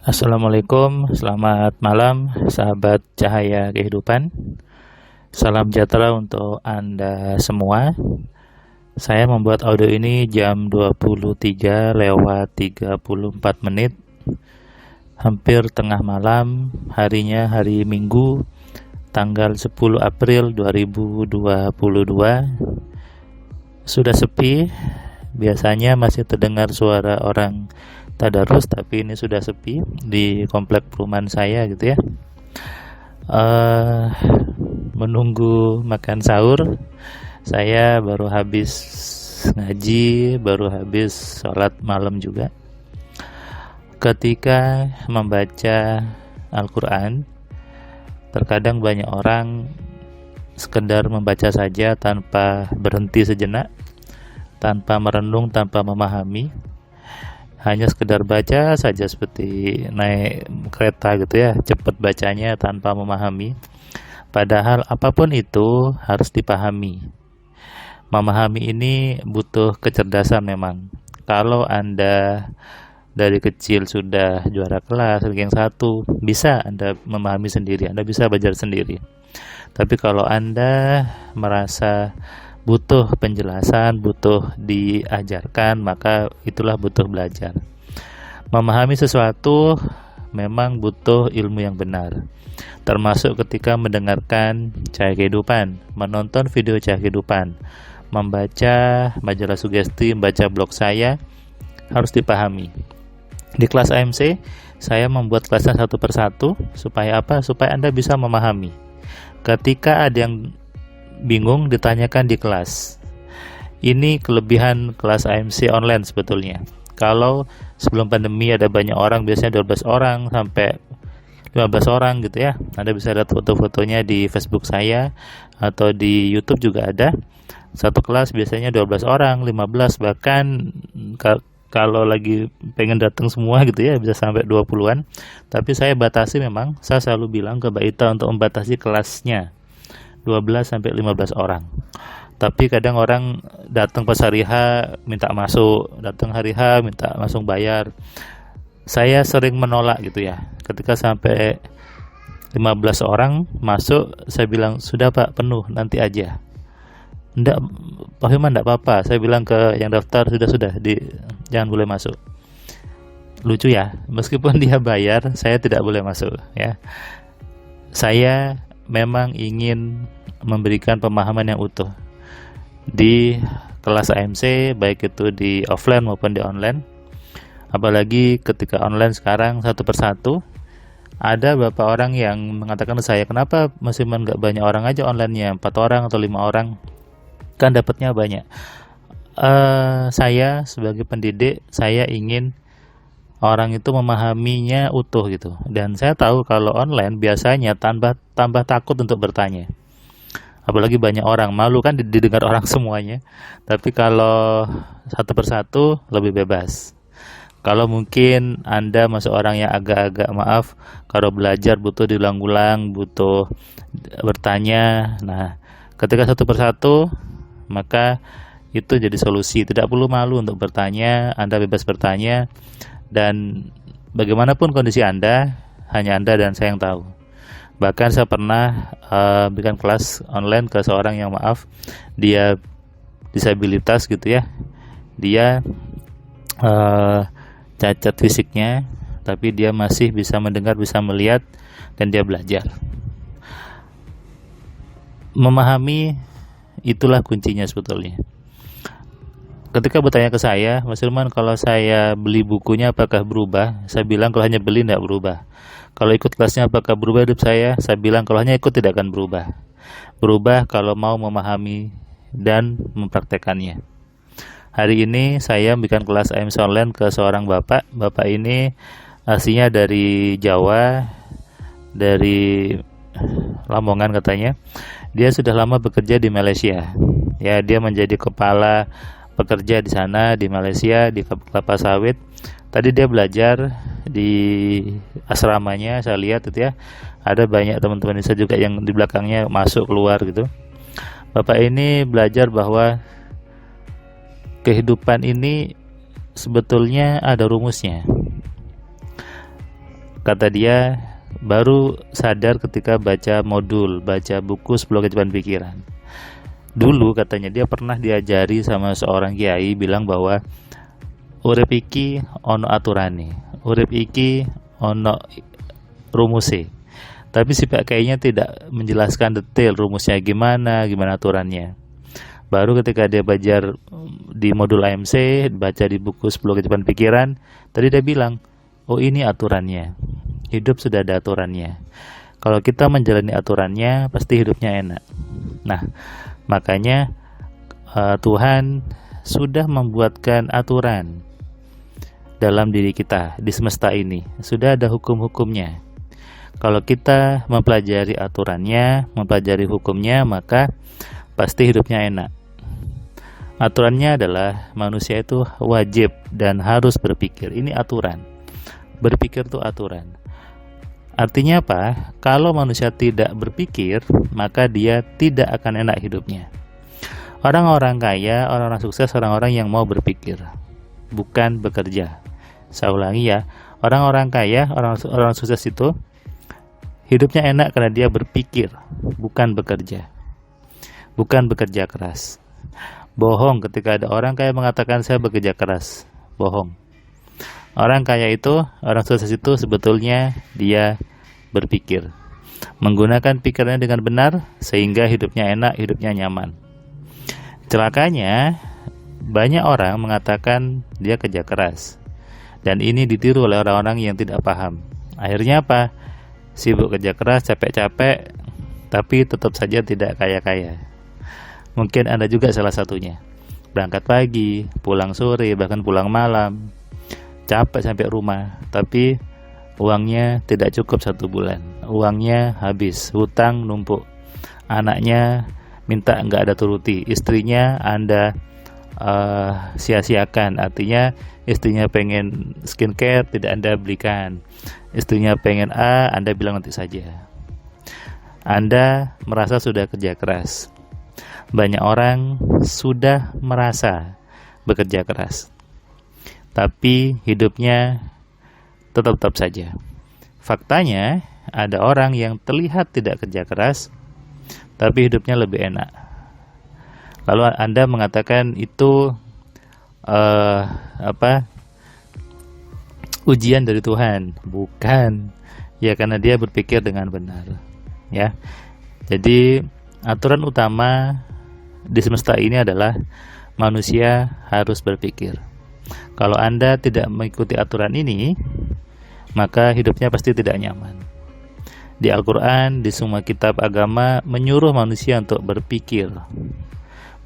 Assalamualaikum, selamat malam sahabat cahaya kehidupan. Salam sejahtera untuk Anda semua. Saya membuat audio ini jam 23 lewat 34 menit. Hampir tengah malam, harinya hari Minggu, tanggal 10 April 2022. Sudah sepi, biasanya masih terdengar suara orang tadarus, tapi ini sudah sepi di komplek perumahan saya gitu ya. Menunggu makan sahur, saya baru habis ngaji, baru habis sholat malam juga. Ketika membaca Al-Quran, terkadang banyak orang sekedar membaca saja tanpa berhenti sejenak, tanpa merenung, tanpa memahami, hanya sekedar baca saja seperti naik kereta gitu ya, cepat bacanya tanpa memahami. Padahal apapun itu harus dipahami. Memahami ini butuh kecerdasan memang. Kalau Anda dari kecil sudah juara kelas, ranking 1, bisa Anda memahami sendiri, Anda bisa belajar sendiri. Tapi kalau Anda merasa butuh penjelasan, butuh diajarkan, maka itulah butuh belajar. Memahami sesuatu memang butuh ilmu yang benar, termasuk ketika mendengarkan Cahaya Kehidupan, menonton video Cahaya Kehidupan, membaca majalah sugesti, membaca blog saya, harus dipahami. Di kelas AMC, saya membuat kelasnya satu persatu, supaya apa? Supaya Anda bisa memahami. Ketika ada yang bingung, ditanyakan di kelas. Ini kelebihan kelas AMC online sebetulnya. Kalau sebelum pandemi ada banyak orang, biasanya 12 orang sampai 15 orang gitu ya. Anda bisa lihat foto-fotonya di Facebook saya atau di YouTube juga ada. Satu kelas biasanya 12 orang, 15, bahkan kalau lagi pengen datang semua gitu ya, bisa sampai 20-an. Tapi saya batasi memang, saya selalu bilang ke Mbak Ita untuk membatasi kelasnya 12 sampai 15 orang. Tapi kadang orang datang pas hari H minta masuk, datang hari H minta langsung bayar. Saya sering menolak gitu ya. Ketika sampai 15 orang masuk, saya bilang, "Sudah Pak, penuh, nanti aja." "Enggak, Pak Firman, enggak apa-apa." Saya bilang ke yang daftar, sudah, jangan boleh masuk. Lucu ya, meskipun dia bayar, saya tidak boleh masuk ya. Saya memang ingin memberikan pemahaman yang utuh di kelas AMC, baik itu di offline maupun di online. Apalagi ketika online sekarang satu persatu, ada beberapa orang yang mengatakan ke saya, "Kenapa masih nggak banyak orang aja online-nya, 4 orang atau 5 orang, kan dapatnya banyak." Saya sebagai pendidik, saya ingin orang itu memahaminya utuh gitu. Dan saya tahu kalau online biasanya tambah takut untuk bertanya. Apalagi banyak orang, malu kan didengar orang semuanya. Tapi kalau satu persatu lebih bebas. Kalau mungkin Anda masuk orang yang agak-agak kalau belajar butuh diulang-ulang, butuh bertanya. Nah, ketika satu persatu, maka itu jadi solusi. Tidak perlu malu untuk bertanya, Anda bebas bertanya. Dan bagaimanapun kondisi Anda, hanya Anda dan saya yang tahu. Bahkan saya pernah berikan kelas online ke seorang yang dia disabilitas gitu ya. Dia cacat fisiknya, tapi dia masih bisa mendengar, bisa melihat, dan dia belajar. Memahami itulah kuncinya sebetulnya. Ketika bertanya ke saya, "Mas Firman, kalau saya beli bukunya apakah berubah?" Saya bilang kalau hanya beli tidak berubah. "Kalau ikut kelasnya apakah berubah hidup saya?" Saya bilang kalau hanya ikut tidak akan berubah. Berubah kalau mau memahami dan mempraktekannya. Hari ini saya memberikan kelas AMC online ke seorang bapak. Bapak ini aslinya dari Jawa, dari Lamongan katanya. Dia sudah lama bekerja di Malaysia. Ya, dia menjadi kepala pekerja di sana di Malaysia di kelapa sawit. Tadi dia belajar di asramanya, saya lihat itu ya. Ada banyak teman-teman Indonesia juga yang di belakangnya masuk keluar gitu. Bapak ini belajar bahwa kehidupan ini sebetulnya ada rumusnya. kata dia, baru sadar ketika baca buku 10 kehidupan pikiran. Dulu katanya dia pernah diajari sama seorang kiai bilang bahwa urip iki ono aturane, urip iki ono rumuse. Tapi si Pak kayaknya tidak menjelaskan detail rumusnya gimana aturannya. Baru ketika dia belajar di modul AMC, baca di buku 10 kehidupan pikiran, tadi dia bilang, oh ini aturannya. Hidup sudah ada aturannya. Kalau kita menjalani aturannya, pasti hidupnya enak. Nah, makanya Tuhan sudah membuatkan aturan dalam diri kita, di semesta ini. Sudah ada hukum-hukumnya. Kalau kita mempelajari aturannya, mempelajari hukumnya, maka pasti hidupnya enak. Aturannya adalah manusia itu wajib dan harus berpikir. Ini aturan. Berpikir itu aturan. Artinya apa? Kalau manusia tidak berpikir, maka dia tidak akan enak hidupnya. Orang-orang kaya, orang-orang sukses, orang-orang yang mau berpikir, bukan bekerja. Saya ulangi ya, orang-orang kaya, orang sukses itu hidupnya enak karena dia berpikir, bukan bekerja. Bukan bekerja keras. Bohong ketika ada orang kaya mengatakan saya bekerja keras. Bohong. Orang kaya itu, orang sukses itu sebetulnya dia berpikir. Menggunakan pikirannya dengan benar sehingga hidupnya enak, hidupnya nyaman. Celakanya, banyak orang mengatakan dia kerja keras. Dan ini ditiru oleh orang-orang yang tidak paham. Akhirnya apa? Sibuk kerja keras, capek-capek, tapi tetap saja tidak kaya-kaya. Mungkin Anda juga salah satunya. Berangkat pagi, pulang sore, bahkan pulang malam. Capek sampai rumah, tapi uangnya tidak cukup 1 bulan. Uangnya habis, hutang numpuk. Anaknya minta nggak ada turuti. Istrinya Anda sia-siakan. Artinya istrinya pengen skincare, tidak Anda belikan. Istrinya pengen A, Anda bilang nanti saja. Anda merasa sudah kerja keras. Banyak orang sudah merasa bekerja keras, tapi hidupnya tetap saja. Faktanya, ada orang yang terlihat tidak kerja keras, tapi hidupnya lebih enak. Lalu Anda mengatakan itu ujian dari Tuhan. Bukan. Ya, karena dia berpikir dengan benar. Ya. Jadi aturan utama di semesta ini adalah manusia harus berpikir. Kalau Anda tidak mengikuti aturan ini, maka hidupnya pasti tidak nyaman. Di Al-Quran, di semua kitab agama menyuruh manusia untuk berpikir.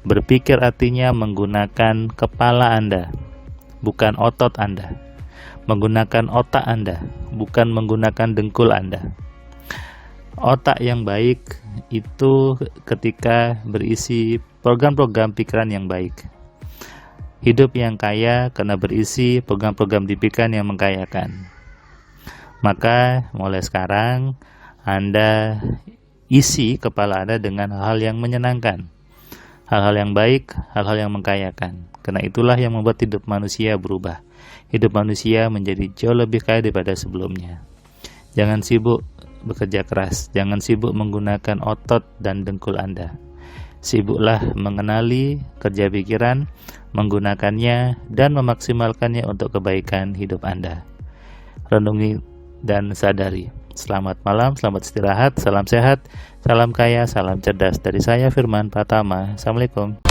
Berpikir artinya menggunakan kepala Anda, bukan otot Anda. Menggunakan otak Anda, bukan menggunakan dengkul Anda. Otak yang baik itu ketika berisi program-program pikiran yang baik. Hidup yang kaya karena berisi program-program di pikiran yang mengkayakan. Maka mulai sekarang Anda isi kepala Anda dengan hal-hal yang menyenangkan, hal-hal yang baik, hal-hal yang mengkayakan. Karena itulah yang membuat hidup manusia berubah. Hidup manusia menjadi jauh lebih kaya daripada sebelumnya. Jangan sibuk bekerja keras, jangan sibuk menggunakan otot dan dengkul Anda. Sibuklah mengenali kerja pikiran, menggunakannya dan memaksimalkannya untuk kebaikan hidup Anda. Renungi dan sadari. Selamat malam, selamat istirahat, salam sehat, salam kaya, salam cerdas. Dari saya Firman Pratama. Assalamualaikum.